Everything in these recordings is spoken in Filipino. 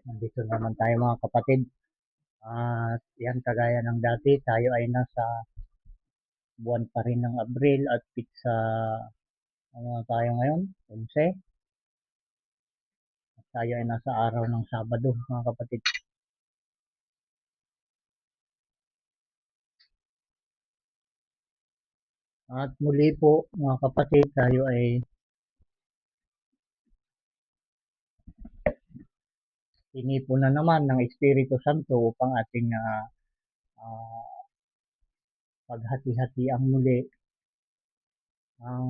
Nandito naman tayo mga kapatid. At yan kagaya ng dati, tayo ay nasa buwan pa rin ng Abril at pizza ano na tayo ngayon? 11. At tayo ay nasa araw ng Sabado mga kapatid. At muli po mga kapatid, tayo ay inipo na naman ng Espiritu Santo upang ating paghati-hati ang muli ang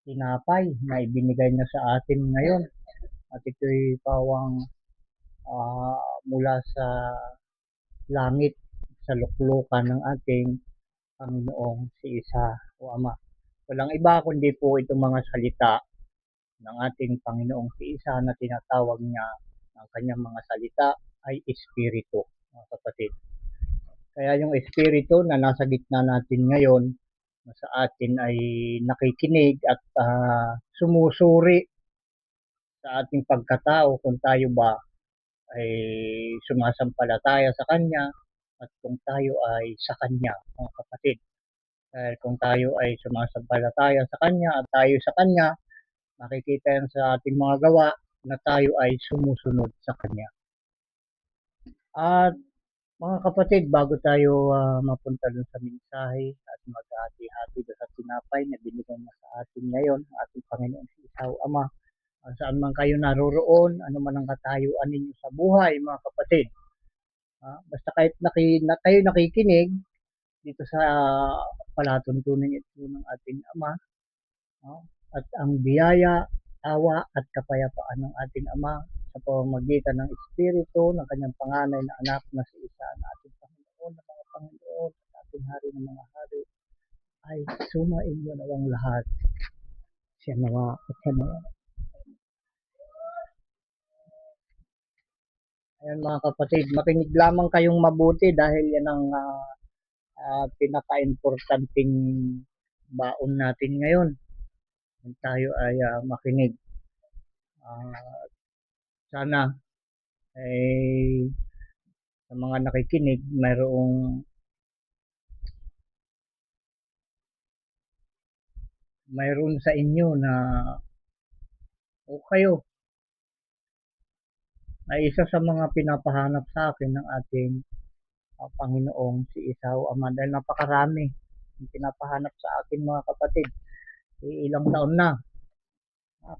tinapay na ibinigay niya sa atin ngayon. At ito'y pawang mula sa langit sa luklukan ng ating Panginoong si Isa o Ama. Walang iba kundi po itong mga salita ng ating Panginoong si Isa na tinatawag niya ng kanyang mga salita ay Espiritu, mga kapatid. Kaya yung Espiritu na nasa gitna natin ngayon, na sa atin ay nakikinig at sumusuri sa ating pagkatao kung tayo ba ay sumasampalataya sa Kanya at kung tayo ay sa Kanya, mga kapatid. Dahil kung tayo ay sumasampalataya sa Kanya at tayo sa Kanya, makikita yan sa ating mga gawa na tayo ay sumusunod sa Kanya. At mga kapatid, bago tayo mapunta dun sa mensahe at maghati-hati dun sa tinapay na binigay na sa atin ngayon, ating Panginoon si Isaw Ama, saan man kayo naroroon, ano man ang katayuan ninyo sa buhay, mga kapatid. Basta kahit kayo nakikinig dito sa palatuntunin ito ng ating Ama, at ang biyaya, awa at kapayapaan ng ating Ama sa pamamagitan ng Espiritu ng kanyang panganay na anak na si Isa na ating Panginoon ng mga Panginoon at ating Hari ng mga Hari ay sumainyo nawang lahat. Siya nawa at siya nawa. Ayan mga kapatid, makinig lamang kayong mabuti dahil yan ang pinaka-importanting baon natin ngayon. Tayo ay makinig. Sana ay sa mga nakikinig mayroon sa inyo na o kayo ay isa sa mga pinapahanap sa akin ng ating Panginoong si Isaw Ama dahil napakarami yung pinapahanap sa akin mga kapatid. Ilang taon na.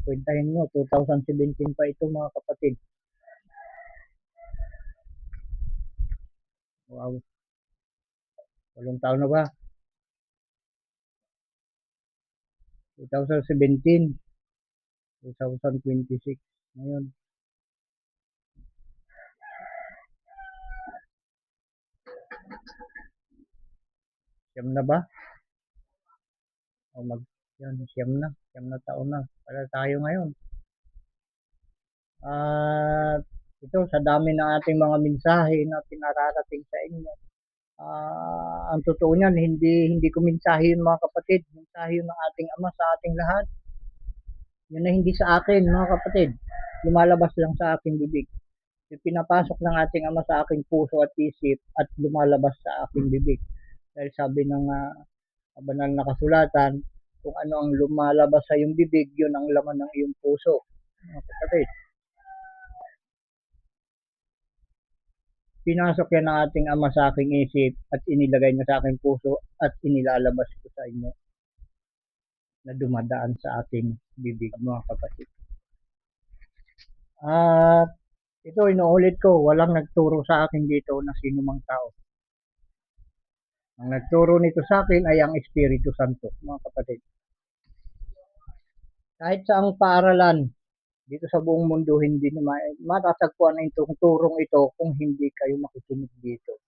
Kwentahin nyo, 2017 pa ito mga kapatid. Wow. 8 taon na ba? 2017, 2026. Ngayon. Siyam na ba? O siyam na taon na. Para tayo ngayon. At ito, sa dami ng ating mga mensahe na pinararating sa inyo. Ang totoo niyan, hindi ko mensahe yun mga kapatid. Mensahe yun ng ating Ama sa ating lahat. Yun na hindi sa akin mga kapatid. Lumalabas lang sa aking bibig. Yung pinapasok ng ating Ama sa aking puso at isip at lumalabas sa aking bibig. Dahil sabi ng banal na kasulatan, kung ano ang lumalabas sa iyong bibig, yun ang laman ng iyong puso. Mga kapatid. Pinasok yan ng ating Ama sa aking isip at inilagay niya sa aking puso at inilalabas ko sa inyo na dumadaan sa ating bibig, mga kapatid. At ito, inuulit ko, walang nagturo sa akin dito na sino mang tao. Ang nagturo nito sa akin ay ang Espiritu Santo, mga kapatid. Kahit sa ang paaralan dito sa buong mundo, hindi naman matatagpuan na itong turong ito kung hindi kayo makikinig dito.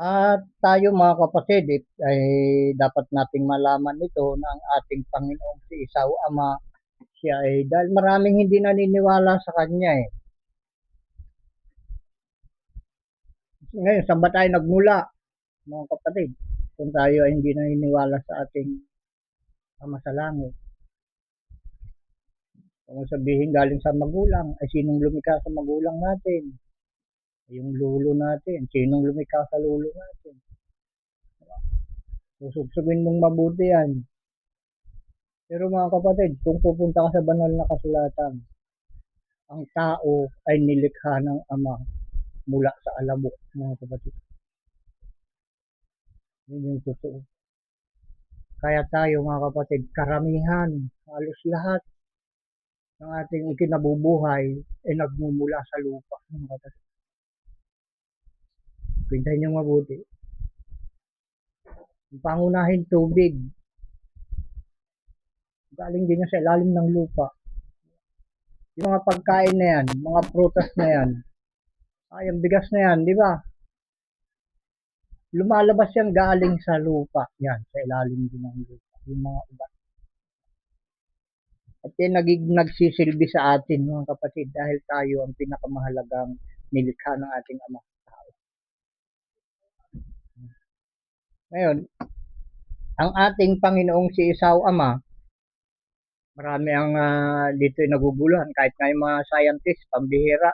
At tayo mga kapatid, ay dapat nating malaman ito na ang ating Panginoong si Isaw Ama, siya ay dahil maraming hindi naniniwala sa kanya eh. Ngayon, saan ba tayo nagmula mga kapatid? Kung tayo ay hindi naniniwala sa ating Ama sa langit. Kung sabihin galing sa magulang, ay sinong lumikha sa magulang natin? Yung lulo natin. Sinong lumikha sa lulo natin? Susugsugin mong mabuti yan. Pero mga kapatid, kung pupunta ka sa banal na kasulatan, ang tao ay nilikha ng Ama mula sa alabok, mga kapatid. Yun yung totoo. Kaya tayo, mga kapatid, karamihan, halos lahat ng ating ikinabubuhay ay nagmumula sa lupa, mga kapatid. Pintayin niyo mabuti. Ang pangunahing tubig, galing din yan sa ilalim ng lupa. Yung mga pagkain na yan, mga prutas na yan, ay ang bigas na yan, di ba? Lumalabas yan galing sa lupa. Yan, sa ilalim din ng lupa. Yung mga ugat. At yan nagsisilbi sa atin, mga kapatid, dahil tayo ang pinakamahalagang nilikha ng ating Ama. Ngayon, ang ating Panginoong si Isaw Ama, marami ang dito naguguluhan, kahit nga yung mga scientist, pambihira.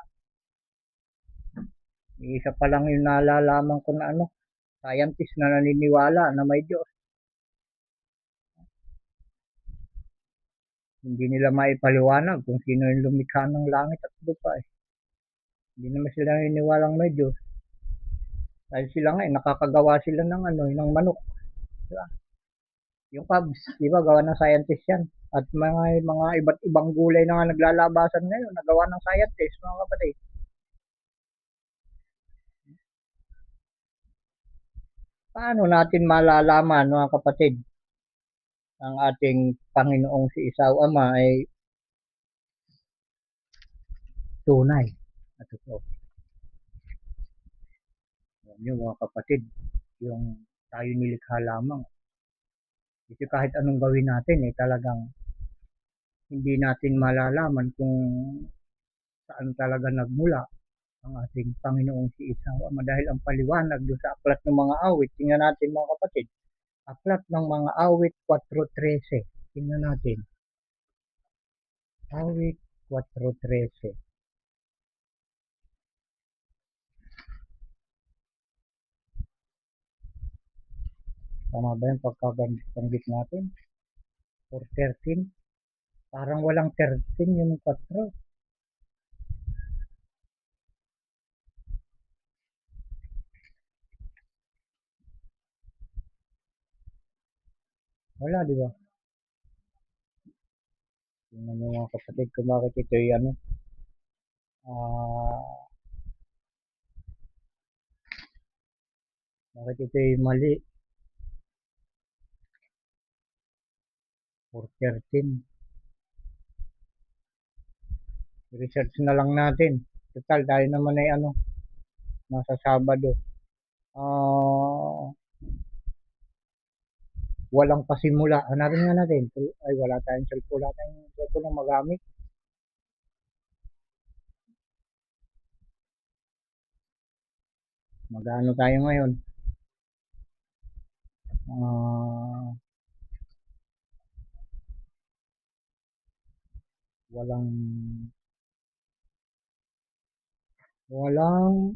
Isa pa lang yung nalalaman ko na scientist na naniniwala na may Diyos. Hindi nila maipaliwanag kung sino yung lumikha ng langit at lupa. Hindi naman sila naniniwalang may Diyos. Dahil sila nga, nakakagawa sila ng ng manok. Diba? Yung cubs, di ba, gawa ng scientist yan. At mga iba't ibang gulay na nga naglalabasan ngayon, nagawa ng scientist, mga kapatid. Paano natin malalaman, mga kapatid, ang ating Panginoong si Isaw Ama ay tunay at totoo? Yung mga kapatid, yung tayo nilikha lamang. Kasi kahit anong gawin natin, talagang hindi natin malalaman kung saan talaga nagmula ang ating Panginoong si Isaw Ama, dahil ang paliwanag doon sa aklat ng mga awit. Tingnan natin, mga kapatid. Aklat ng mga awit 4:13. Tingnan natin. Awit 4:13. Tama ba yung pagkabanggit natin? 4:13. Parang walang 13 yung 4. Wala, di ba? Tingnan nyo, mga kapatid, kung bakit ito yung bakit ito yung mali. 4:13. Research na lang natin. Total, tayo naman ay nasa Sabado. Walang pasimula. Hanapin nga natin. Ay, wala tayong cellphone. Wala tayong cellphone na magamit. Magano tayo ngayon? Walang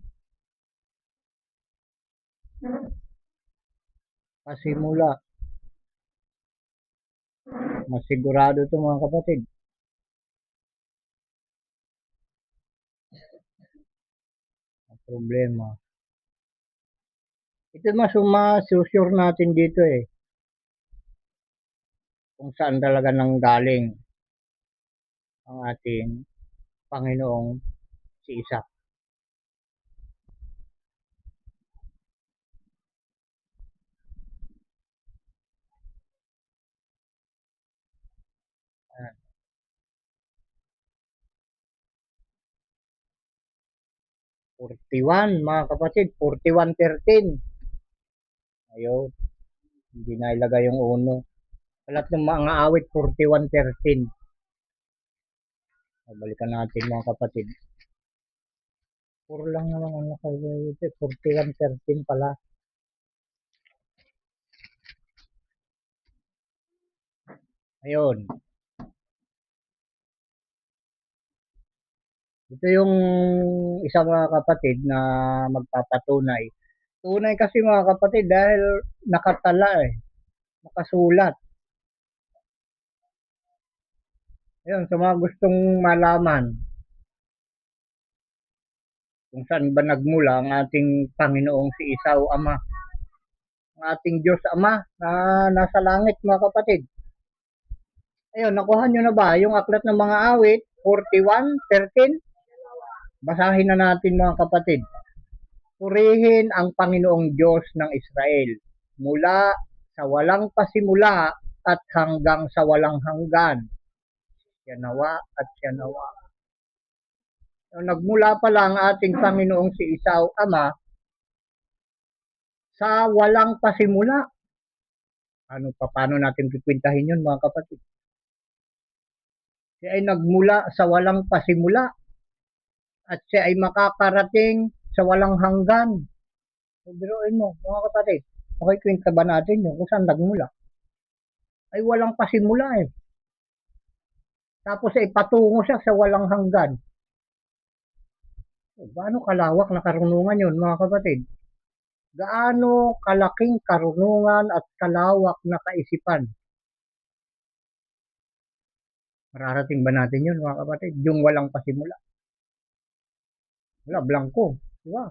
pasimula. Masigurado ito, mga kapatid. Ang problema. Ito masusure natin dito kung saan talaga nanggaling ang ating Panginoong si Isa. Ayan. 41, mga kapatid. 41:13. Ayun. Hindi na ilagay yung uno. Lahat ng mga awit 41:13. Balikan natin, mga kapatid. 4 lang naman ang nakalagay dito. 41:13 pala. Ayun. Ito yung isang mga kapatid na magpapatunay. Tunay kasi mga kapatid dahil nakatala nakasulat. Ayun, sa mga gustong malaman kung saan ba nagmula ang ating Panginoong si Isaw Ama, ang ating Diyos Ama na nasa langit mga kapatid. Ayun, nakuha nyo na ba yung aklat ng mga awit 41:13? Basahin na natin mga kapatid. Purihin ang Panginoong Diyos ng Israel mula sa walang pasimula at hanggang sa walang hanggan. Siya nawa at siya nawa. So, nagmula pa lang ating Panginoong si Isaw Ama sa walang pasimula. Ano pa, paano natin kikwentahin yun mga kapatid? Siya ay nagmula sa walang pasimula at siya ay makakarating sa walang hanggan. So, biruin mo mga kapatid, okay, kwenta ba natin yun kung saan nagmula? Ay walang pasimula eh. Tapos ay patungo siya sa walang hanggan. So, gaano kalawak na karunungan yun mga kapatid? Gaano kalaking karunungan at kalawak na kaisipan? Mararating ba natin yun mga kapatid? Yung walang pasimula. Wala, blanco. Di ba?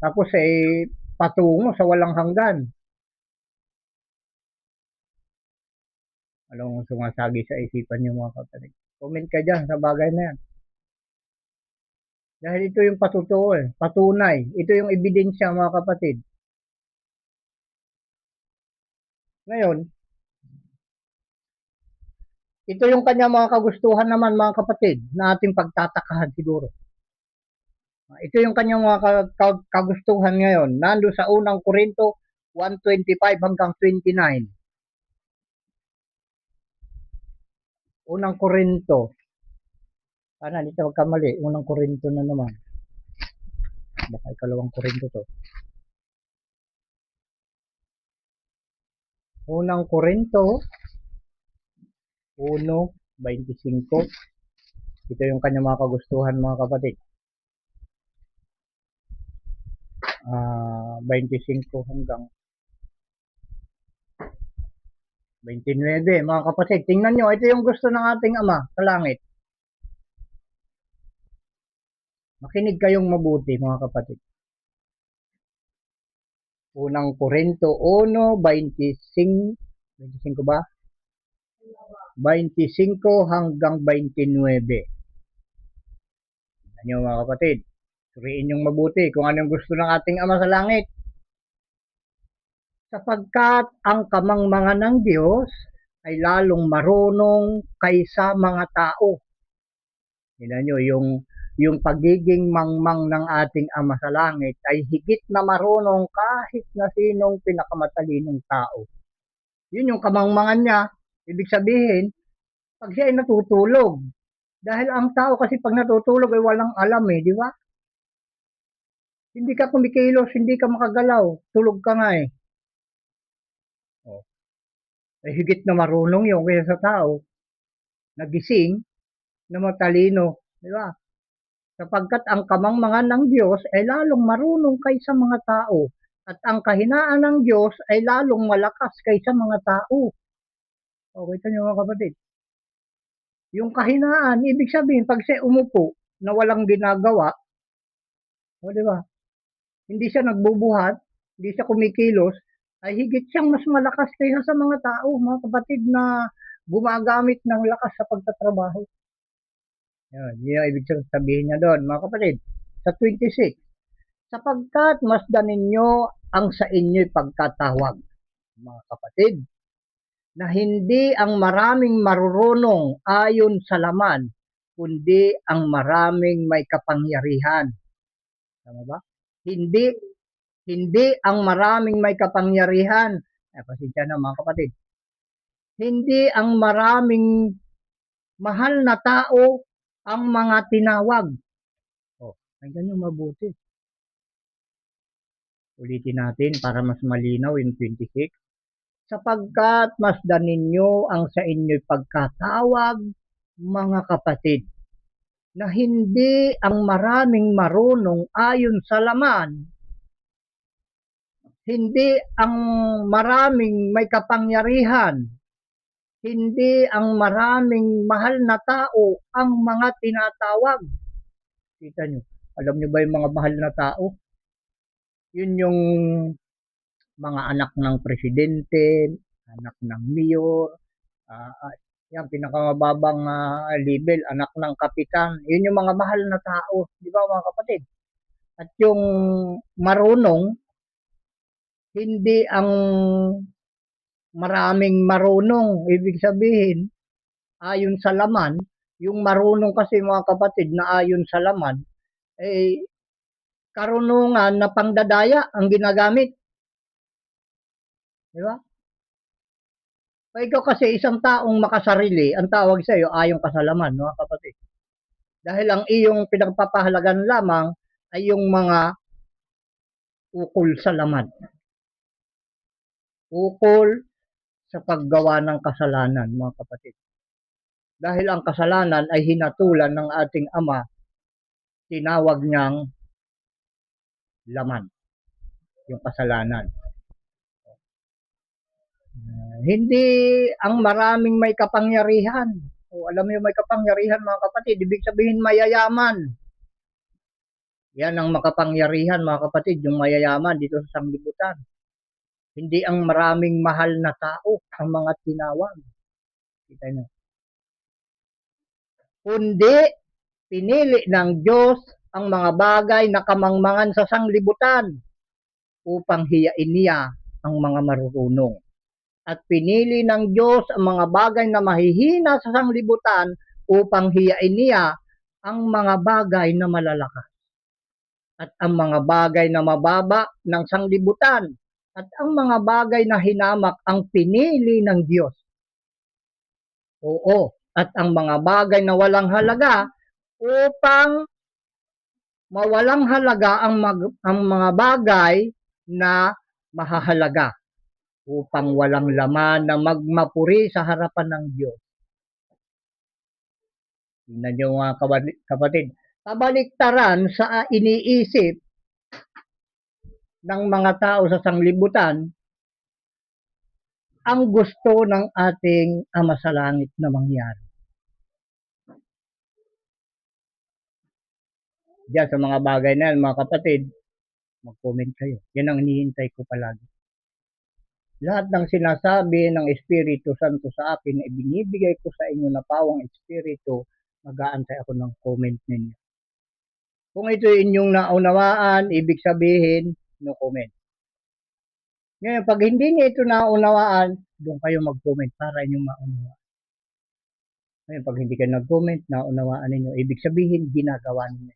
Tapos ay patungo sa walang hanggan. Anong sumasagi sa isipan niyo mga kapatid? Comment ka dyan sa bagay na yan. Dahil ito yung patutuo patunay. Ito yung ebidensya mga kapatid. Ngayon, ito yung kanya mga kagustuhan naman mga kapatid na ating pagtatakahan siguro. Ito yung kanyang mga kagustuhan ngayon. Nando sa unang Korinto 1:25 hanggang 29. Unang Korinto. Sana dito magkamali. Unang Korinto na naman. Baka ikalawang Korinto to. Unang Korinto 1:25. Ito yung kanyang mga kagustuhan mga kapatid. 25 hanggang 29. Mga kapatid, tingnan nyo, ito yung gusto ng ating Ama sa langit. Makinig kayong mabuti mga kapatid. Unang Korinto 1:25. 25 ba? 25 hanggang 29. Tingnan nyo mga kapatid. Suriin yung mabuti kung anong gusto ng ating Ama sa langit. Sapagkat ang kamangmangan ng Diyos ay lalong marunong kaysa mga tao. Tingnan nyo, yung pagiging mangmang ng ating Ama sa langit ay higit na marunong kahit na sinong pinakamatalinong tao. Yun yung kamangmangan niya. Ibig sabihin, pag siya ay natutulog, dahil ang tao kasi pag natutulog ay walang alam di ba? Hindi ka kumikilos, hindi ka makagalaw, tulog ka nga Ay higit na marunong yung kaya sa tao, nagising, na matalino, di ba? Sapagkat ang kamangmangan ng Diyos ay lalong marunong kaysa mga tao, at ang kahinaan ng Diyos ay lalong malakas kaysa mga tao. Okay, ito nyo mga kapatid. Yung kahinaan, ibig sabihin, pag siya umupo na walang ginagawa, di ba? Hindi siya nagbubuhat, hindi siya kumikilos, ay higit siyang mas malakas kaysa sa mga tao, mga kapatid na gumagamit ng lakas sa pagtatrabaho. Yan ibig sabihin niya doon, mga kapatid. Sa 26, sapagkat masdan ninyo ang sa inyo'y pagkatawag, mga kapatid, na hindi ang maraming marurunong ayon sa laman, kundi ang maraming may kapangyarihan. Tama ba? Hindi ang maraming may kapangyarihan. Pasensya na mga kapatid. Hindi ang maraming mahal na tao ang mga tinawag. Ay ganyan mabuti. Ulitin natin para mas malinaw yung 26. Sapagkat masdan ninyo ang sa inyo'y pagkatawag, mga kapatid, na hindi ang maraming marunong ayon sa laman, hindi ang maraming may kapangyarihan, hindi ang maraming mahal na tao ang mga tinatawag. Kita nyo, alam nyo ba yung mga mahal na tao? Yun yung mga anak ng presidente, anak ng mayor, yan, pinakamababang level, anak ng kapitan. Yun yung mga mahal na tao, di ba mga kapatid? At yung marunong, hindi ang maraming marunong. Ibig sabihin, ayon sa laman, yung marunong kasi mga kapatid na ayon sa laman, eh, karunungan na pangdadaya ang ginagamit. Di ba? So, ikaw kasi isang taong makasarili, ang tawag sa iyo ayon ka sa laman, mga kapatid. Dahil ang iyong pinagpapahalagan lamang ay yung mga ukol sa laman. Ukol sa paggawa ng kasalanan, mga kapatid. Dahil ang kasalanan ay hinatulan ng ating Ama, tinawag niyang laman, yung kasalanan. Hindi ang maraming may kapangyarihan. O alam mo yung may kapangyarihan mga kapatid, ibig sabihin mayayaman. Yan ang makapangyarihan mga kapatid, yung mayayaman dito sa sanglibutan. Hindi ang maraming mahal na tao ang mga tinawag. Kita nyo. Kundi pinili ng Diyos ang mga bagay na kamangmangan sa sanglibutan upang hiyain niya ang mga marurunong. At pinili ng Diyos ang mga bagay na mahihina sa sanglibutan upang hiyain niya ang mga bagay na malalakas. At ang mga bagay na mababa ng sanglibutan at ang mga bagay na hinamak ang pinili ng Diyos. Oo, at ang mga bagay na walang halaga upang mawalang halaga ang mga bagay na mahahalaga upang walang laman na magmapuri sa harapan ng Diyos. Tingnan niyo mga kapatid, kabaliktaran sa iniisip ng mga tao sa sanglibutan, ang gusto ng ating Ama sa Langit na mangyari. Diyan sa mga bagay na yan, mga kapatid, mag-comment kayo. Yan ang hinihintay ko palagi. Lahat ng sinasabi ng Espiritu Santo sa akin na ibinibigay ko sa inyo na pawang Espiritu, mag-aantay ako ng comment ninyo. Kung ito inyong naunawaan, ibig sabihin, no comment. Ngayon, pag hindi niyo ito naunawaan, doon kayo mag-comment para inyong maunawaan. Ngayon, pag hindi kayo nag-comment, naunawaan ninyo, ibig sabihin, ginagawa ninyo.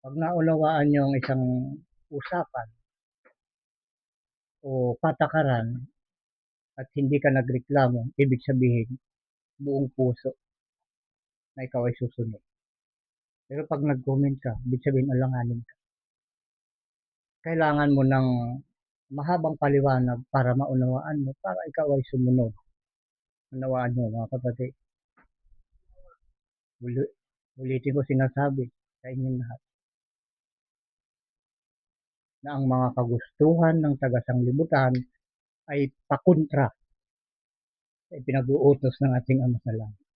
Pag naunawaan nyo ang isang usapan o patakaran at hindi ka nagreklamo, ibig sabihin, buong puso na ikaw ay susunod. Pero pag nag-comment ka, ibig sabihin, alanganin ka. Kailangan mo ng mahabang paliwanag para maunawaan mo, para ikaw ay sumunod. Unawaan nyo mga kapatid. Ulitin ko sinasabi sa inyong lahat na ang mga kagustuhan ng taga-sanglibutan ay pakontra sa pinag-uutos ng ating Ama sa Langit.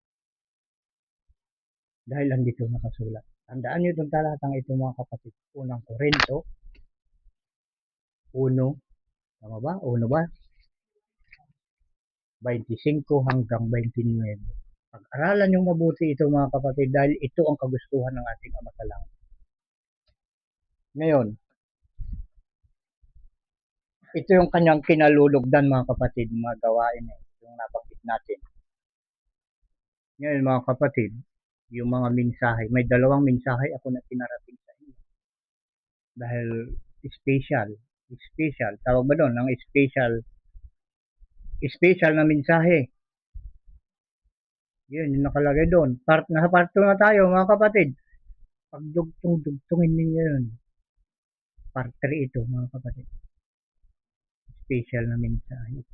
Dahil andito nakasulat. Tandaan nyo itong talatang ito mga kapatid. Unang Korinto, 1, tama ba? 1 ba? 25 hanggang 29. Pag-aralan nyo mabuti ito mga kapatid dahil ito ang kagustuhan ng ating Ama sa Langit. Ngayon, ito yung kanyang kinalulugdan mga kapatid, mga gawain yung nabanggit natin. Ngayon mga kapatid, yung mga mensahe, may 2 mensahe ako na pinarating sa inyo. Dahil special, tawag ba doon, ang special na mensahe. Yun, yung nakalagay doon. Nasa part 2 na tayo mga kapatid. Pagdugtong-dugtungin ninyo yun. Part 3 ito mga kapatid. Special na mensahe.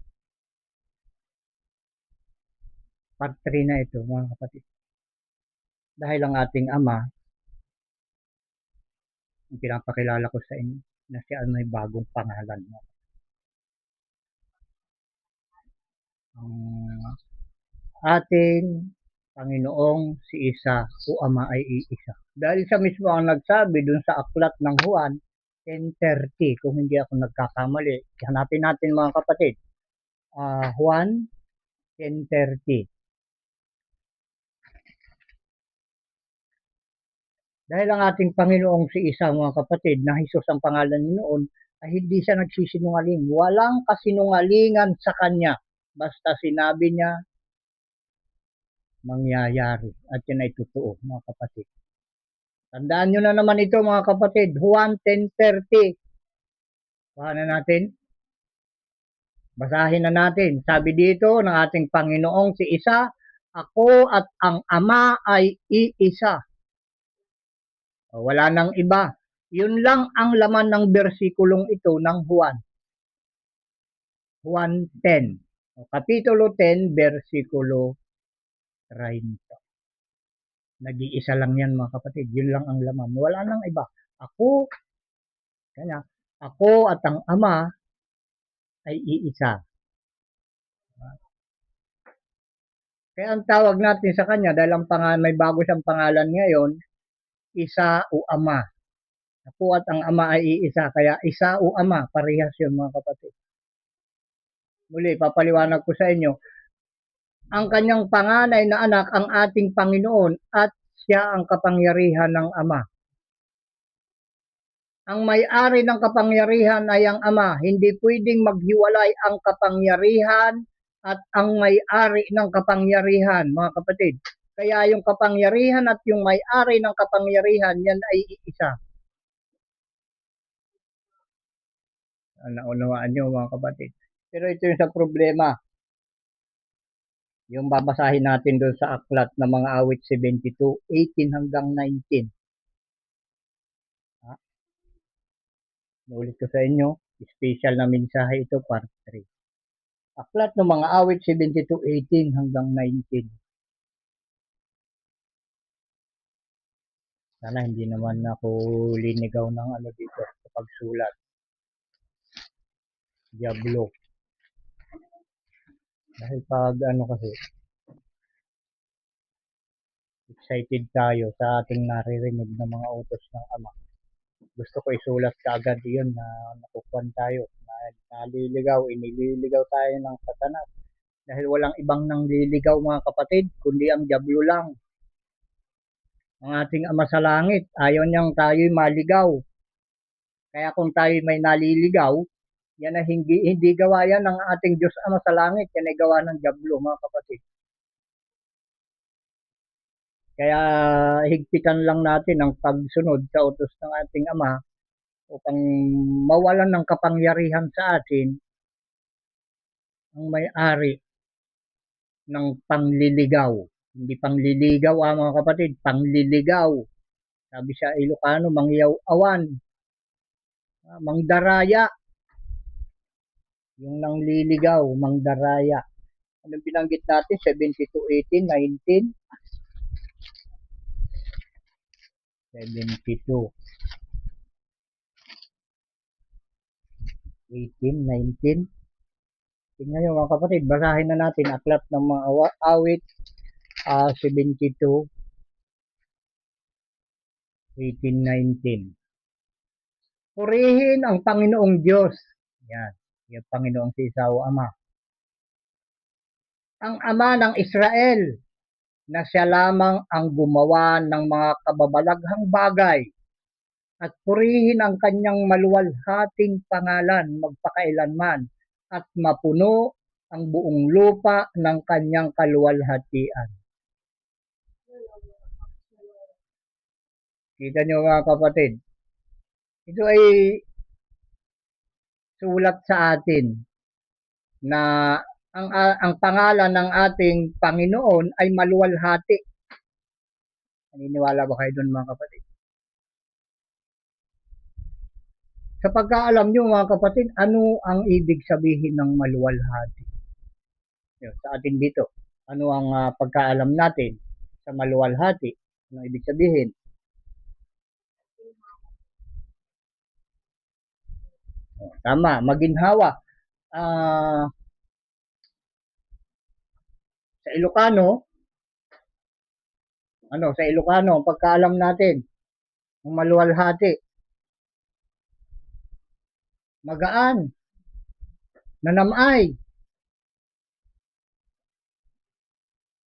Part 3 na ito mga kapatid. Dahil ang ating Ama, ang pinapakilala ko sa inyo, na siya ay may bagong pangalan mo. Ang ating Panginoong si Isa o Ama ay iisa. Dahil siya mismo ang nagsabi dun sa aklat ng Juan 10:30, kung hindi ako nagkakamali. Hanapin natin mga kapatid. Juan 10:30. Dahil ang ating Panginoong si Isa, mga kapatid, na Jesus ang pangalan niya noon, ay hindi siya nagsisinungaling. Walang kasinungalingan sa kanya. Basta sinabi niya, mangyayari. At yan ay totoo, mga kapatid. Tandaan nyo na naman ito, mga kapatid. Juan 10:30. Bahan na natin. Basahin na natin. Sabi dito ng ating Panginoong si Isa, ako at ang Ama ay iisa. Wala nang iba. Yun lang ang laman ng bersikulong ito ng Juan. Juan 10. Kapitulo 10, versikulo 30. Nag-iisa lang yan, mga kapatid. Yun lang ang laman. Wala nang iba. Ako at ang Ama ay iisa. Kaya ang tawag natin sa kanya, dahil may bago siyang pangalan ngayon, Isa o Ama. Ako at ang Ama ay iisa. Kaya Isa o Ama, parehas yun, mga kapatid. Muli, papaliwanag ko sa inyo, ang kanyang panganay na anak ang ating Panginoon at siya ang kapangyarihan ng Ama. Ang may-ari ng kapangyarihan ay ang Ama. Hindi pwedeng maghiwalay ang kapangyarihan at ang may-ari ng kapangyarihan, mga kapatid. Kaya yung kapangyarihan at yung may-ari ng kapangyarihan, yan ay iisa. Naunawaan nyo, mga kapatid. Pero ito yung sa problema. Yung babasahin natin doon sa aklat ng mga awit 72, 18 hanggang 19. Ulit ko sa inyo, special na mensahe ito, part 3. Aklat ng mga awit 72, 18 hanggang 19. Sana hindi naman ako linigaw ng dito sa pagsulat. Diablo. Dahil pag kasi, excited tayo sa ating naririnig ng mga utos ng Ama. Gusto ko isulat kaagad yun na nakukuhan tayo. Inililigaw tayo ng Satanas. Dahil walang ibang nangliligaw, mga kapatid, kundi ang Diablo lang. Ang ating Ama sa langit, ayaw niyang tayo'y maligaw. Kaya kung tayo may naliligaw, yan ay hindi gawa yan ng ating Diyos Ama sa langit. Yan ay gawa ng Diablo, mga kapatid. Kaya higpitan lang natin ang pagsunod sa utos ng ating Ama upang mawalan ng kapangyarihan sa atin ang may-ari ng pangliligaw. Hindi pangliligaw, mga kapatid, pangliligaw. Sabi sa Ilocano, mangyaw-awan, mangdaraya. Yung nangliligaw, mangdaraya. Anong binanggit natin? 72, 18, 19? 72. 18, 19. Tingnan nyo, mga kapatid, basahin na natin aklat ng mga awit 72, 18, 19. Purihin ang Panginoong Diyos. Yan, yung Panginoong si Isa o Ama. Ang Ama ng Israel, na siya lamang ang gumawa ng mga kababalaghang bagay, at purihin ang kanyang maluwalhating pangalan magpakailanman, at mapuno ang buong lupa ng kanyang kaluwalhatian. Kita nyo, mga kapatid, ito ay sulat sa atin na ang pangalan ng ating Panginoon ay maluwalhati. Naniniwala ba kayo doon, mga kapatid? Sa pagkaalam nyo, mga kapatid, ano ang ibig sabihin ng maluwalhati? Sa atin dito, ano ang pagkaalam natin sa maluwalhati? Ano ibig sabihin? Tama, maginhawa. Ah, sa Ilocano, sa Ilocano, pagkaalam natin, ang maluwalhati, magaan, nanamay,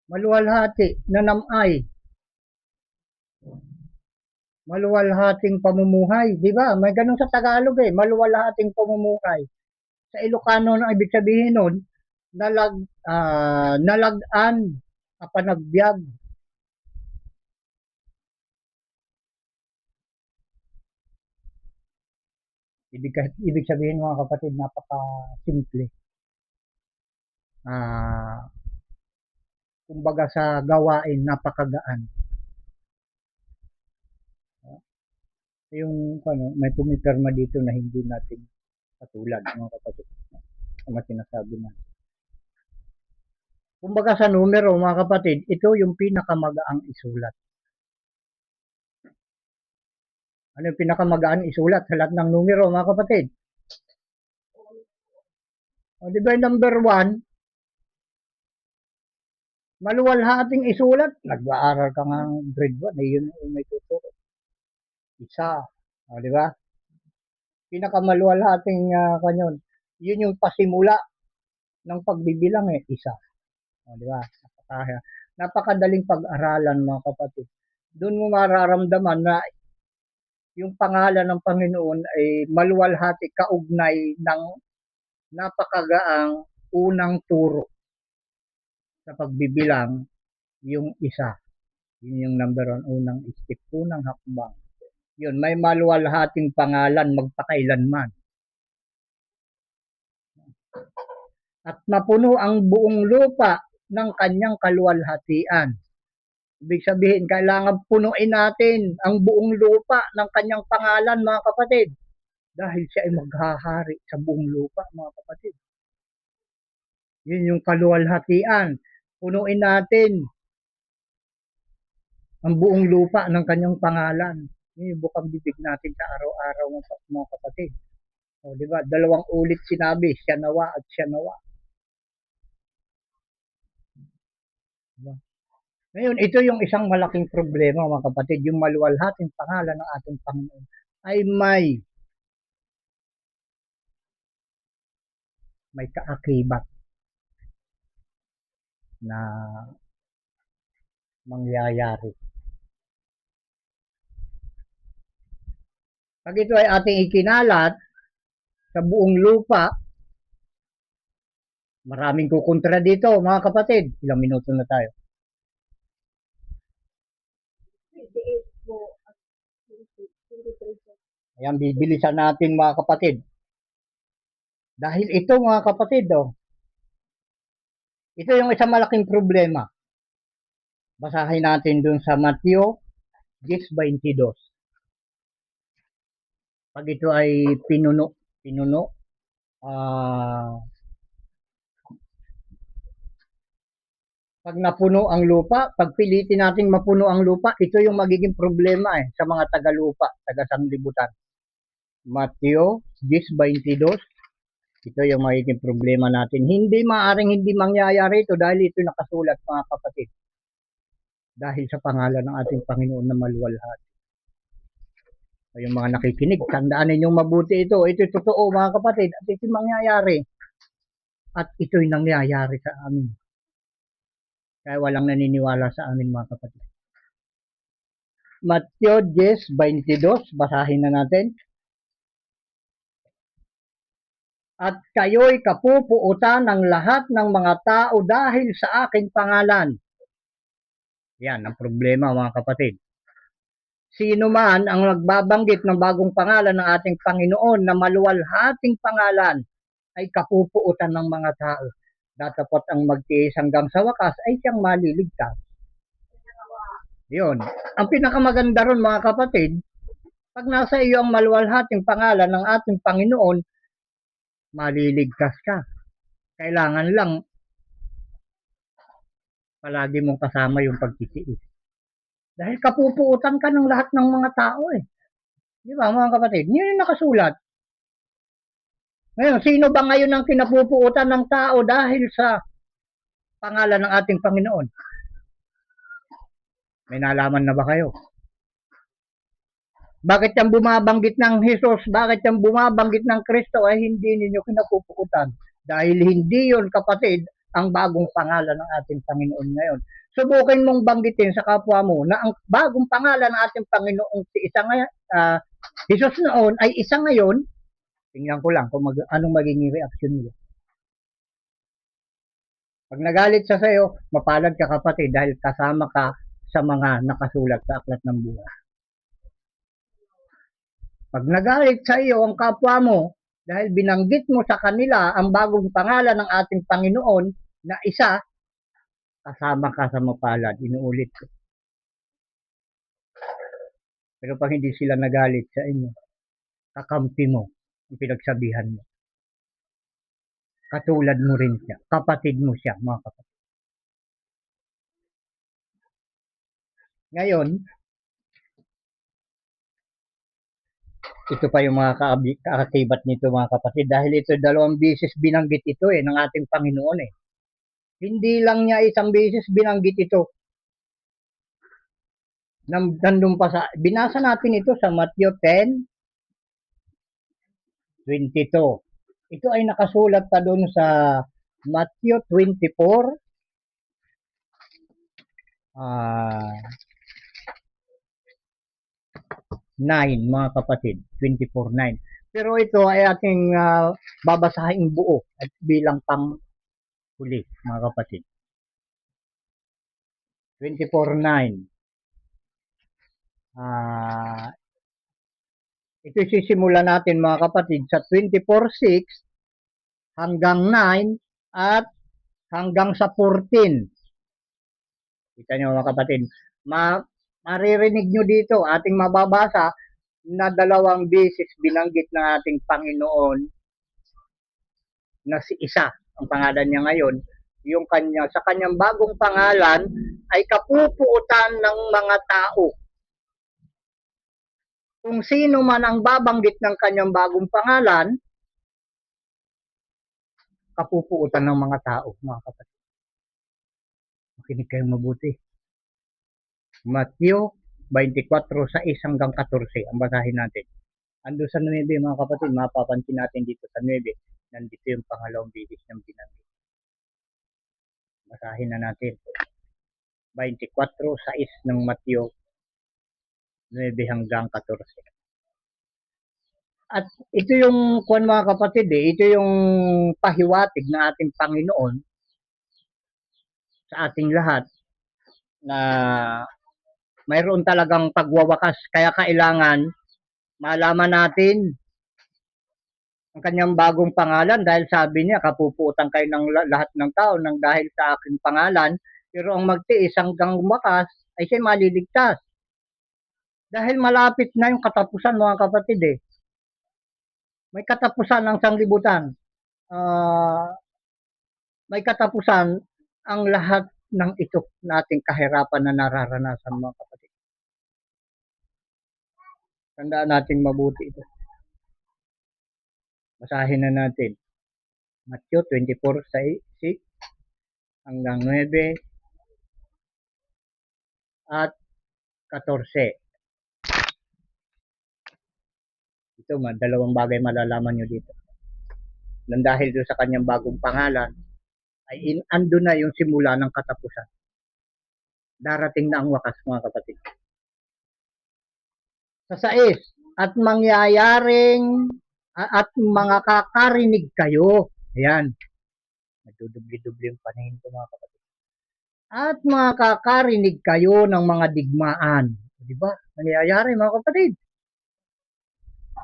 maluwalhati, nanamay, maluwalhating pamumuhay, di ba? May ganun sa Tagalog maluwalhating pamumuhay. Sa Ilocano ang ibig sabihin nun, nalagaan, kapanagbiag. Ibig sabihin mga kapatid, napaka-simple. Ah, kumbaga sa gawain, napakagaan. Yung may pumipirma dito na hindi natin katulad mga kapatid. Ang sinasabi natin. Kumbaga sa numero mga kapatid, ito yung pinakamagaang isulat. Ano yung pinakamagaan isulat sa lahat ng numero mga kapatid? O, di ba yung number 1, maluwalhating isulat. Nag-aaral ka nga ng grade 1, yun yung may tuturo. Isa. O, di ba? Pinakamaluwalhating kanyon. Yun yung pasimula ng pagbibilang isa. O, di ba? Napakadaling pag-aralan mga kapatid. Doon mo mararamdaman na yung pangalan ng Panginoon ay maluwalhati kaugnay ng napakagaang unang turo sa pagbibilang, yung isa. Yun yung number 1, unang step, unang hakbang. Yun, may maluwalhating pangalan magpakailanman. At mapuno ang buong lupa ng kanyang kaluwalhatian. Ibig sabihin, kailangan punuin natin ang buong lupa ng kanyang pangalan, mga kapatid. Dahil siya ay maghahari sa buong lupa, mga kapatid. Yun yung kaluwalhatian. Punuin natin ang buong lupa ng kanyang pangalan. Yun yung bukang bibig natin sa araw-araw, mga kapatid. O, di ba? 2 ulit sinabi, siya nawa at siya nawa. Diba? Ngayon, ito yung isang malaking problema mga kapatid, yung maluwalhating pangalan ng ating Panginoon ay may kaakibat na mangyayari. Pag ito ay ating ikinalat sa buong lupa, maraming kukontra dito mga kapatid. Ilang minuto na tayo? Ayan, bibilisan natin mga kapatid. Dahil ito mga kapatid, ito yung isang malaking problema. Basahin natin dun sa Mateo 10:22. Pag ito ay pinuno, pag napuno ang lupa, pag pilitin nating mapuno ang lupa, ito yung magiging problema sa mga taga-lupa, taga-sanglibutan. Mateo 10:22. Ito yung magiging problema natin. Hindi mangyayari ito dahil ito nakasulat mga kapatid. Dahil sa pangalan ng ating Panginoon na maluwalhati. Yung mga nakikinig, tandaan ninyong mabuti ito. Ito'y totoo mga kapatid at ito'y mangyayari. At ito'y nangyayari sa amin. Kaya walang naniniwala sa amin mga kapatid. Mateo 10:22, basahin na natin. At kayo'y kapupuutan ng lahat ng mga tao dahil sa aking pangalan. Yan ang problema mga kapatid. Sino man ang nagbabanggit ng bagong pangalan ng ating Panginoon na maluwalhating pangalan ay kapupuutan ng mga tao. Datapot ang magtiis hanggang sa wakas ay siyang maliligtas. Yun. Ang pinakamaganda ron mga kapatid, pag nasa iyo ang maluwalhating pangalan ng ating Panginoon, maliligtas ka. Kailangan lang palagi mong kasama yung pagtitiis. Dahil kapupuutan ka ng lahat ng mga tao eh. Di ba mga kapatid? Yun yung nakasulat. Ngayon, sino ba ngayon ang kinapupuutan ng tao dahil sa pangalan ng ating Panginoon? May nalaman na ba kayo? Bakit yung bumabanggit ng Jesus, bakit yung bumabanggit ng Kristo ay hindi ninyo kinapupuutan? Dahil hindi yon kapatid ang bagong pangalan ng ating Panginoon ngayon. Subukin mong banggitin sa kapwa mo na ang bagong pangalan ng ating Panginoong si isa ngayon, Jesus noon ay isa ngayon. Tingnan ko lang kung anong magiging reaksyon niyo. Pag nagalit siya sa'yo, mapalad ka kapatid dahil kasama ka sa mga nakasulat sa aklat ng buhay. Pag nagalit sa iyo ang kapwa mo dahil binanggit mo sa kanila ang bagong pangalan ng ating Panginoon na isa, kasama ka sa mapalad. Inuulit ko. Pero pag hindi sila nagalit sa inyo, kakampi mo ang pinagsabihan mo. Katulad mo rin siya. Kapatid mo siya, mga kapatid. Ngayon, ito pa yung mga kaakibat nito mga kapatid. Dahil ito 2 beses binanggit ito ng ating Panginoon eh. Hindi lang niya isang beses binanggit ito. Nandun pa sa, binasa natin ito sa Matthew 10:22. Ito ay nakasulat pa doon sa Matthew 24, 9 mga kapatid, 24:9. Pero ito ay ating babasahin buo at bilang pang huli mga kapatid. 24:9. Ito sisimula natin mga kapatid sa 24:6 hanggang 9 at hanggang sa 14. Kita nyo mga kapatid, maririnig nyo dito ating mababasa na 2 beses binanggit ng ating Panginoon na si isa ang pangalan niya ngayon, yung sa kanyang bagong pangalan ay kapupuutan ng mga tao. Kung sino man ang babanggit ng kanyang bagong pangalan, kapupuutan ng mga tao, mga kapatid. Makinig kayong mabuti. Matthew 24:6 hanggang 14 ang basahin natin. Ando sa 9 mga kapatid, mapapansin natin dito sa 9, nandito yung pangalawang beses ng binanggit. Basahin na natin. 24:6 ng Matthew 9 hanggang 14. At ito yung mga kapatid ito yung pahiwatig na ating Panginoon sa ating lahat na mayroon talagang pagwawakas. Kaya kailangan malaman natin ang kanyang bagong pangalan dahil sabi niya, kapupuutan kayo ng lahat ng tao nang dahil sa aking pangalan, pero ang magtiis hanggang wakas ay siya maliligtas. Dahil malapit na yung katapusan mga kapatid May katapusan ang sanglibutan. May katapusan ang lahat ng ito nating kahirapan na nararanasan mga kapatid. Tandaan natin mabuti ito. Basahin na natin. Matthew 24:6 hanggang 9 at 14. Ito, 2 bagay malalaman nyo dito. Nang dahil doon sa kanyang bagong pangalan, ay ando na yung simula ng katapusan. Darating na ang wakas mga kapatid. Sa 6, at mangyayaring at mga kakarinig kayo. Ayan. Nagdudubli-dubli yung paningin ko mga kapatid. At mga kakarinig kayo ng mga digmaan. Diba? Nangyayari mga kapatid.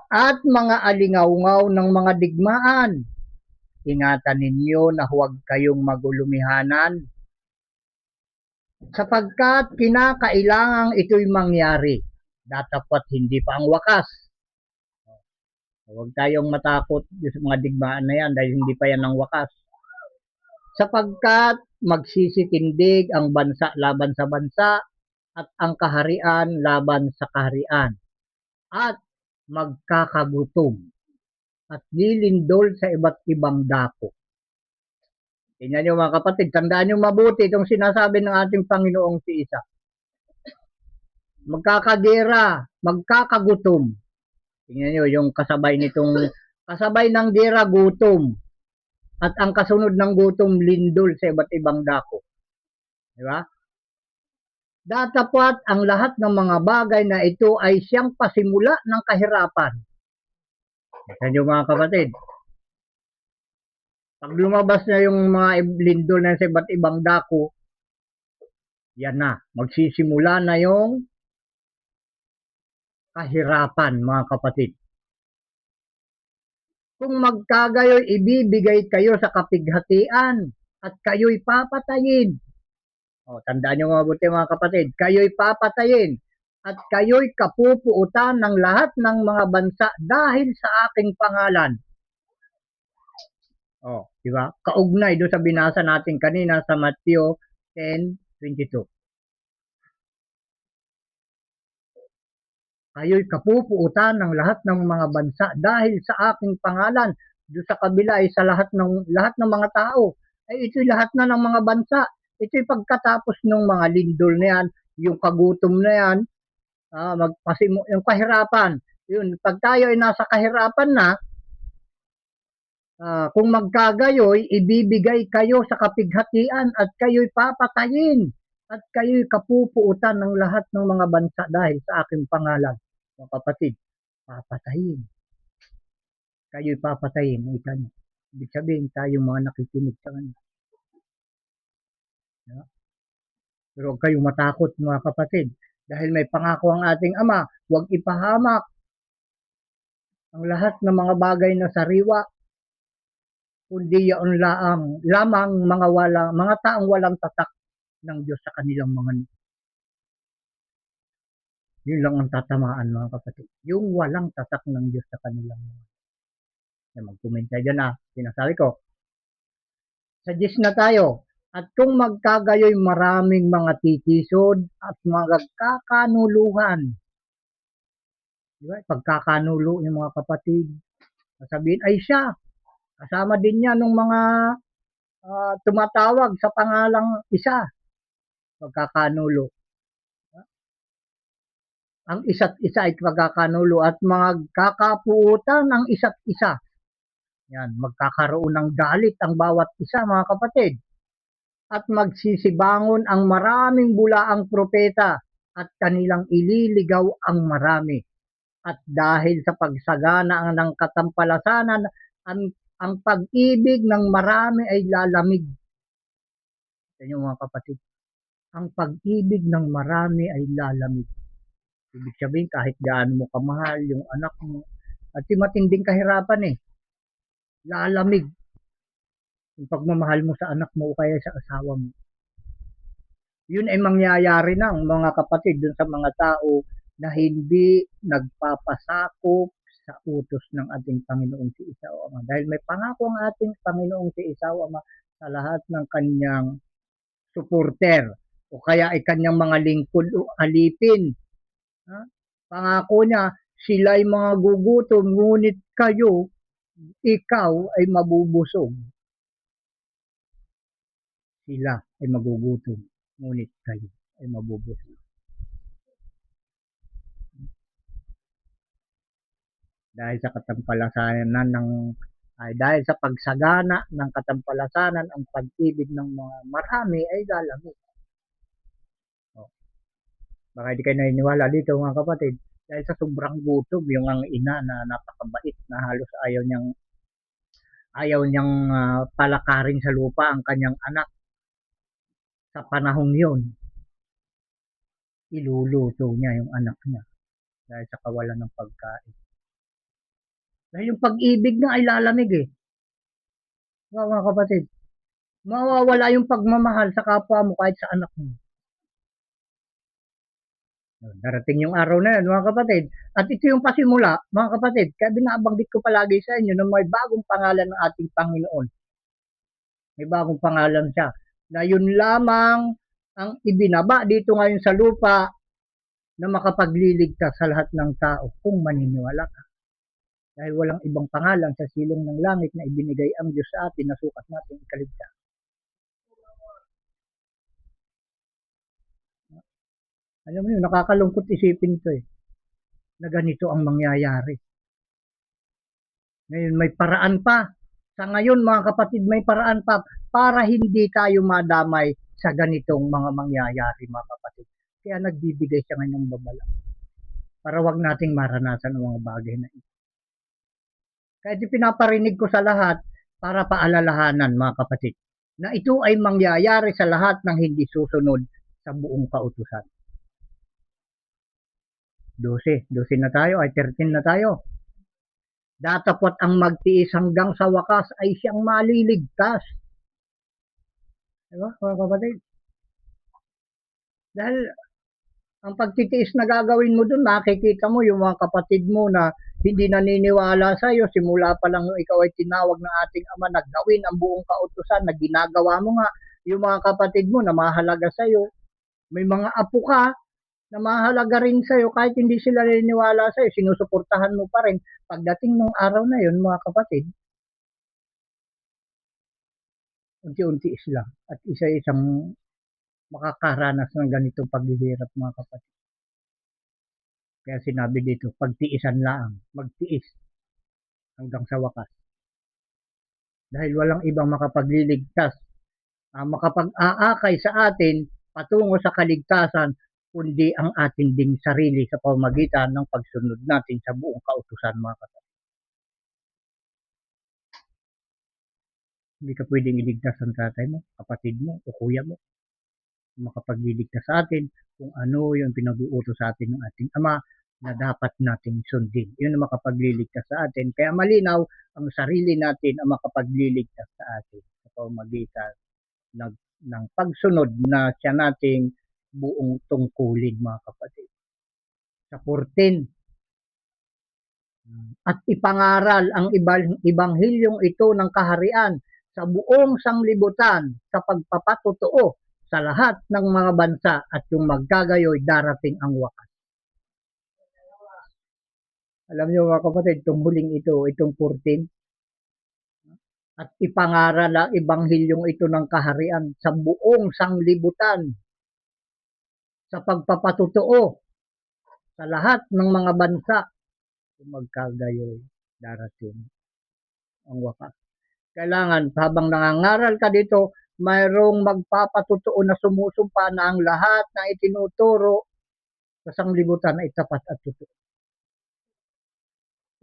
At mga alingaw-ngaw ng mga digmaan. Ingatan ninyo na huwag kayong magulumihanan sapagkat kinakailangang ito'y mangyari. Datapat hindi pa ang wakas. Huwag tayong matakot sa mga digmaan na yan dahil hindi pa yan ang wakas. Sapagkat magsisitindig ang bansa laban sa bansa at ang kaharian laban sa kaharian, at magkakagutom at lilindol sa iba't ibang dako. Tingnan nyo mga kapatid, tandaan nyo mabuti itong sinasabi ng ating Panginoong si Isa. Magkakagera, magkakagutom. Tingnan nyo yung kasabay ng gera, gutom. At ang kasunod ng gutom, lindol sa iba't ibang dako. Di ba? Datapat ang lahat ng mga bagay na ito ay siyang pasimula ng kahirapan. Tingnan nyo mga kapatid. Pag lumabas na yung mga lindol na sa iba't ibang dako, yan na, magsisimula na yung kahirapan mga kapatid. Kung magkagayoy, ibibigay kayo sa kapighatian at kayo'y papatayin. O, tandaan nyo mabuti mga kapatid, kayo'y papatayin at kayo'y kapupuutan ng lahat ng mga bansa dahil sa aking pangalan. O, di ba? Kaugnay doon sa binasa natin kanina sa Matthew 10:22. Kayo'y kapupuutan ng lahat ng mga bansa dahil sa aking pangalan. Doon sa kabila ay sa lahat ng mga tao. Ay ito'y lahat na ng mga bansa. Ito'y pagkatapos ng mga lindol na yan, yung kagutom na yan, yung kahirapan. Yun, pag tayo ay nasa kahirapan na, kung magkagayoy, ibibigay kayo sa kapighatian at kayo'y papatayin at kayo'y kapupuutan ng lahat ng mga bansa dahil sa aking pangalan. Mga kapatid, papatayin. Kayo'y papatayin. Ibig sabihin, tayo mga nakikinig sa kanya. Pero huwag kayong matakot mga kapatid. Dahil may pangako ang ating Ama, huwag ipahamak ang lahat ng mga bagay na sariwa, kundi yaon lamang mga taong walang tatak ng Diyos sa kanilang mga. Yun lang ang tatamaan mga kapatid. Yung walang tatak ng Diyos sa kanilang mga. Mag-comment tayo dyan sinasabi ko. Sa Diyos na tayo. At kung magkagayoy maraming mga titisod at magkakanuluhan. Diba? Pagkakanulo yung mga kapatid. Sabihin ay siya. Kasama din niya nung mga tumatawag sa pangalang isa. Pagkakanulo. Ang isa't isa ay pagkakanulo at magkakapuutan ang isa't isa. Yan, magkakaroon ng galit ang bawat isa mga kapatid. At magsisibangon ang maraming bulaang propeta at kanilang ililigaw ang marami. At dahil sa pagsagana ng katampalasanan, ang pag-ibig ng marami ay lalamig. Yan mga kapatid. Ang pag-ibig ng marami ay lalamig. Ibig sabihin, kahit gaano mo kamahal yung anak mo, at matinding kahirapan lalamig yung pagmamahal mo sa anak mo o kaya sa asawa mo. Yun ay mangyayari ng mga kapatid dun sa mga tao na hindi nagpapasakop sa utos ng ating Panginoong si Isaw Ama. Dahil may pangako ang ating Panginoong si Isaw Ama sa lahat ng kanyang supporter o kaya ay kanyang mga lingkod o alipin. Pangako niya, sila'y mga gugutom, ngunit ikaw ay mabubusog. Sila ay magugutom, ngunit kayo ay mabubusog. Dahil sa katampalasanan dahil sa pagsagana ng katampalasanan, ang pag-ibig ng mga marami ay lalamig. Baka hindi kayo naniniwala dito mga kapatid. Dahil sa sobrang gutom, yung ang ina na napakabait na halos ayaw niyang palakarin sa lupa ang kanyang anak. Sa panahong yun, iluluto niya yung anak niya dahil sa kawalan ng pagkain. Dahil yung pag-ibig na ay lalamig mga kapatid, mawawala yung pagmamahal sa kapwa mo kahit sa anak mo. Darating yung araw na yun mga kapatid. At ito yung pasimula mga kapatid. Kaya binabanggit ko palagi sa inyo na may bagong pangalan ng ating Panginoon. May bagong pangalan siya. Na yun lamang ang ibinaba dito ngayon sa lupa na makapagliligtas sa lahat ng tao kung maniniwala ka. Dahil walang ibang pangalan sa silong ng langit na ibinigay ang Diyos sa atin na sukat natin ikaligtas. Alam mo yun, nakakalungkot isipin to na ganito ang mangyayari. Ngayon, may paraan pa. Sa ngayon, mga kapatid, may paraan pa para hindi tayo madamay sa ganitong mga mangyayari, mga kapatid. Kaya nagbibigay siya ng babala para wag nating maranasan ang mga bagay na ito. Kaya pinaparinig ko sa lahat para paalalahanan, mga kapatid, na ito ay mangyayari sa lahat ng hindi susunod sa buong kautusan. 12 na tayo, ay 13 na tayo. Datapot ang magtiis hanggang sa wakas ay siyang maliligtas. Diba, mga kapatid? Dahil ang pagtitiis na gagawin mo dun, makikita mo yung mga kapatid mo na hindi naniniwala sa iyo, simula pa lang ikaw ay tinawag ng ating Ama na gawin ang buong kautusan na ginagawa mo nga, yung mga kapatid mo na mahalaga sa iyo, may mga apo ka na mahalaga rin sa iyo kahit hindi sila naniniwala sa iyo, sinusuportahan mo pa rin. Pagdating ng araw na yun, mga kapatid, unti-unti lang at isa-isang makakaranas ng ganitong paghihirap, mga kapatid. Kaya sinabi dito, pagtiisan lang, magtiis hanggang sa wakas. Dahil walang ibang makapagliligtas, makapag-aakay sa atin patungo sa kaligtasan, kundi ang ating ding sarili sa pamamagitan ng pagsunod natin sa buong kautusan, mga kapatid. Hindi ka pwedeng iligtas ang tatay mo, kapatid mo, o kuya mo. Makapagliligtas sa atin kung ano yung pinag-uutos sa atin ng ating Ama na dapat nating sundin. Yun ang makapagliligtas sa atin. Kaya malinaw, ang sarili natin ang makapagliligtas sa atin sa pamamagitan ng pagsunod na siya nating buong tungkulin, mga kapatid. Sa 14, at ipangaral ang ibanghilyong ito ng kaharian sa buong sanglibutan sa pagpapatotoo sa lahat ng mga bansa at yung magkagayoy darating ang wakas. Alam niyo, mga kapatid, itong huling ito, itong 14, at ipangaral ang ibanghilyong ito ng kaharian sa buong sanglibutan sa pagpapatotoo sa lahat ng mga bansa kung magkagayoy darating ang wakas. Kailangan habang nangangaral ka dito, mayroong magpapatotoo na sumusumpa na ang lahat na itinuturo sa sanglibutan ay tapat at totoo.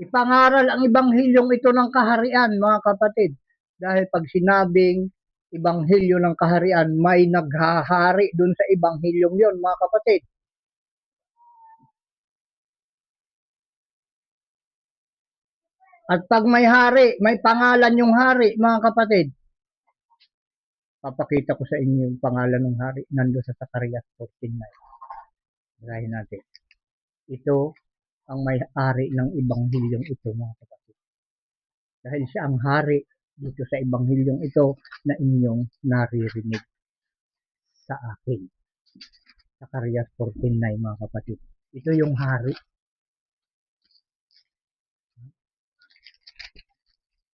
Ipangaral ang ibanghilyong ito ng kaharian, mga kapatid. Dahil pag sinabing ibanghilyo ng kaharian, may naghahari dun sa ibanghilyong yon, mga kapatid. At pag may hari, may pangalan yung hari, mga kapatid. Papakita ko sa inyo yung pangalan ng hari. Nandun sa Zacarias 14:9. Basahin natin. Ito ang may-ari ng ibanghilyong ito, mga kapatid. Dahil siya ang hari dito sa ibanghilyong ito na inyong naririnig sa akin. Zacarias 14:9, mga kapatid. Ito yung hari.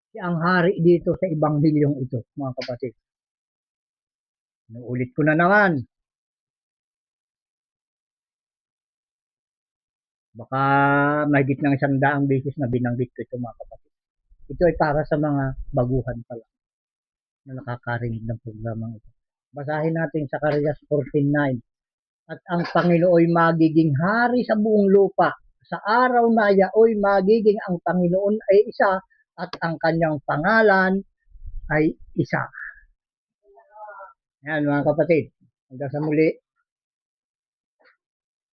Siya ang hari dito sa ibanghilyong ito, mga kapatid. Nauulit ko na naman. Baka mahigit ng 100 beses na binanggit ko ito, mga kapatid. Ito ay para sa mga baguhan pa lang na nakakarinig ng programang ito. Basahin natin sa Zacarias 14:9. At ang Panginoon ay magiging hari sa buong lupa. Sa araw na yaoy magiging ang Panginoon ay isa at ang kanyang pangalan ay isa. Yan, mga kapatid. Hanggang sa muli,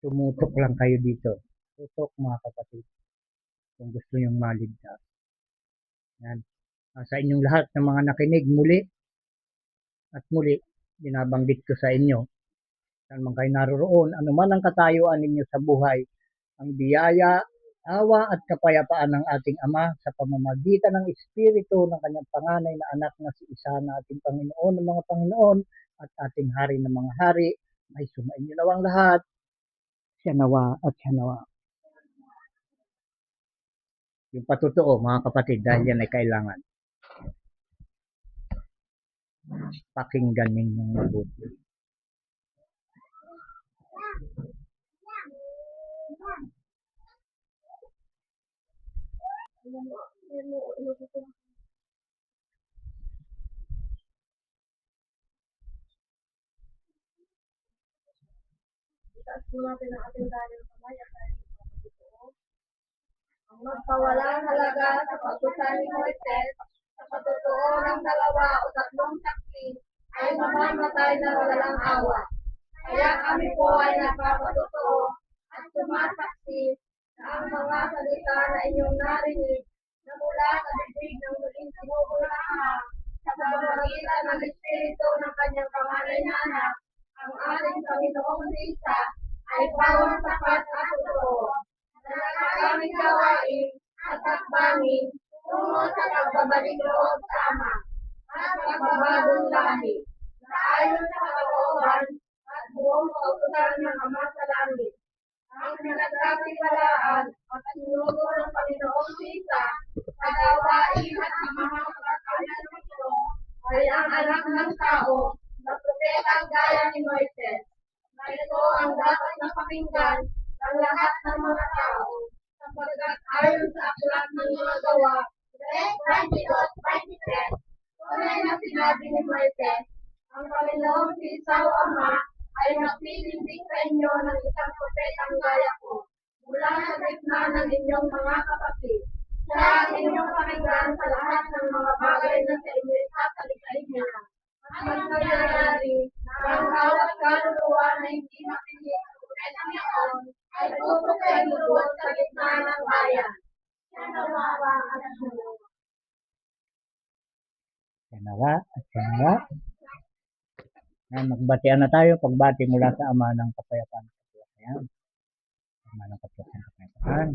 tumutok lang kayo dito. Tutok, mga kapatid. Kung gusto nyong maligtas. Yan. Sa inyong lahat ng mga nakinig muli at muli, binabanggit ko sa inyo, saan man kayo naroroon, anuman ang katayuan ninyo sa buhay, ang biyaya, awa at kapayapaan ng ating Ama sa pamamagitan ng Espiritu ng kanyang panganay na anak na si Isa na ating Panginoon ng mga Panginoon at ating hari ng mga hari, ay sumainyo nawang lahat. Siya nawa at siya nawa. Yung patotoo, mga kapatid, dahil yan ay kailangan. Pakinggan ninyong mabuti. Itaas po natin ang ating dalang kamay at tayo ang magpawalang halaga sa pagkusan ni Moises sa pagtotoo ng 2 o 3 saksi ay mamamatay na walang awa. Kaya kami po ay napapatotoo at sumasaksi na ang mga salita na inyong narinig na mula sa bibig ng muling sinuunahan sa pamamagitan ng Espiritu ng kanyang panganay na anak, ang ating Panginoong Isa, ay pawang sapat at totoo. Nagkakaraming gawain at takbangin tungo sa pagbabalik loob sa Ama at pagbabagong lahi na ayon sa kalooban at buong kautusan ng Ama sa langit. Ang pinagkatiwalaan at sinugo ng Panginoong Isa sa gawain at sa mga pagkakanya nito ay ang anak ng tao na propetang gaya ni Moises, na ito ang dapat na pakinggan ng lahat ng mga tao, sapagkat ayon sa aklat ng mga gawa, 3:22-23, tunay na sinabi ni Moises, ang Panginoong Isaw Ama ay magpipindig sa inyo ng isang propetang gaya ko, mula sa gitna ng inyong mga kapatid. Siya ang inyong pakinggan sa lahat ng mga bagay na sa inyo isasalitain niya. At mangyayari na ang bawat kaluluwa na hindi makinig sa propetang iyon ay pupukay lubos sa gitna ng bayan. Siya nawawa at sumunod. Siya nawa at siya nawa. Magbatian na tayo, pagbati mula sa Ama ng Kapayapaan. Ama ng Kapayapaan.